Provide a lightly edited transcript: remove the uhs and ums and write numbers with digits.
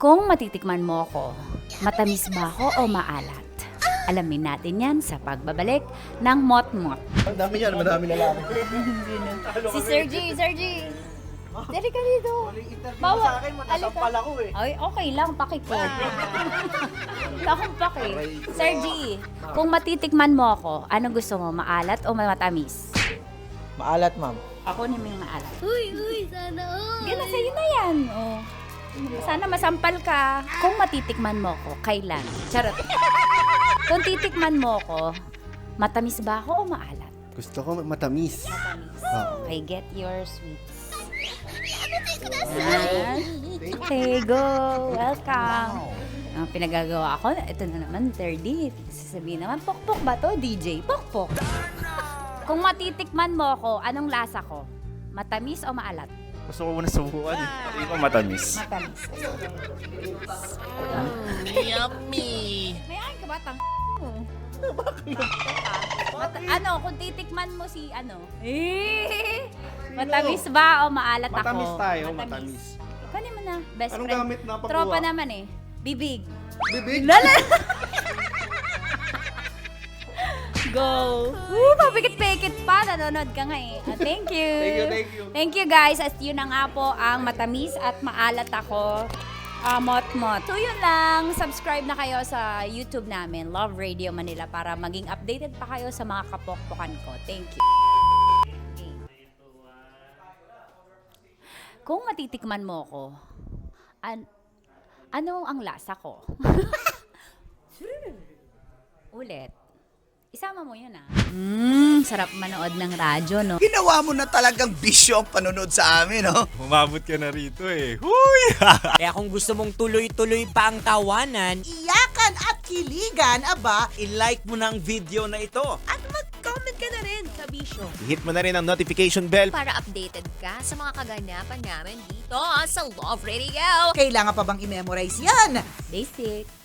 Kung matitikman mo ko, matamis ba ako o maalat? Alamin natin yan sa pagbabalik ng Mot-Mot. Ang dami yan, madami lalaki. Si Sergi, Dali ka dito. Bawa sa akin, matasampal ako eh. Ay, okay lang, pakikod. Wala akong paki. Sergi, kung matitikman mo ako, ano gusto mo, maalat o matamis? Maalat, ma'am. Ako naman yung maalat. Uy, sana all. Sige na, sa'yo na yan. Oh. Sana masampal ka. Kung matitikman mo ko, kailan? Charot. Kung titikman mo ko, matamis ba ako o maalat? Gusto ko matamis. Matamis. Oo. Okay, get your sweets. Okay, go. Welcome. Ang pinagagawa ko, ito na naman, 30. Sasabihin naman, pokpok ba to, DJ? Pokpok. Kung matitikman mo ko, anong lasa ko? Matamis o maalat? Gusto ko muna subukan. Hindi ko matamis. Matamis. Yummy. May akin ka ba? Ano, kung titikman mo si ano? Matamis ba o maalat ako? Matamis tayo, matamis. Kunin mo na, best Anong friend. gamit na pakuha? Tropa naman eh. Bibig. Bibig? Lala! Go! Woo, papikit-pikit pa. Nanonood ka nga eh. Thank you. Thank you. Thank you guys. At yun na nga po ang matamis at maalat ako. Mot-Mot. So yun lang. Subscribe na kayo sa YouTube namin, Love Radio Manila, para maging updated pa kayo sa mga kapokpokan ko. Thank you. Okay. Kung matitikman mo ko, ano ang lasa ko? Ulit. Isama mo yun sarap manood ng radyo, no? Ginawa mo na talagang bisyo ang panonood sa amin, no? Umabot ka na rito eh. Huy! Kaya kung gusto mong tuloy-tuloy pa ang tawanan, Iyakan at kiligan, aba, i-like mo na ang video na ito. at mag-comment ka na rin, kabisyo. Hit mo na rin ang notification bell. Para updated ka sa mga kaganapan namin dito sa Love Radio. Kailangan pa bang i-memorize yan? Basic.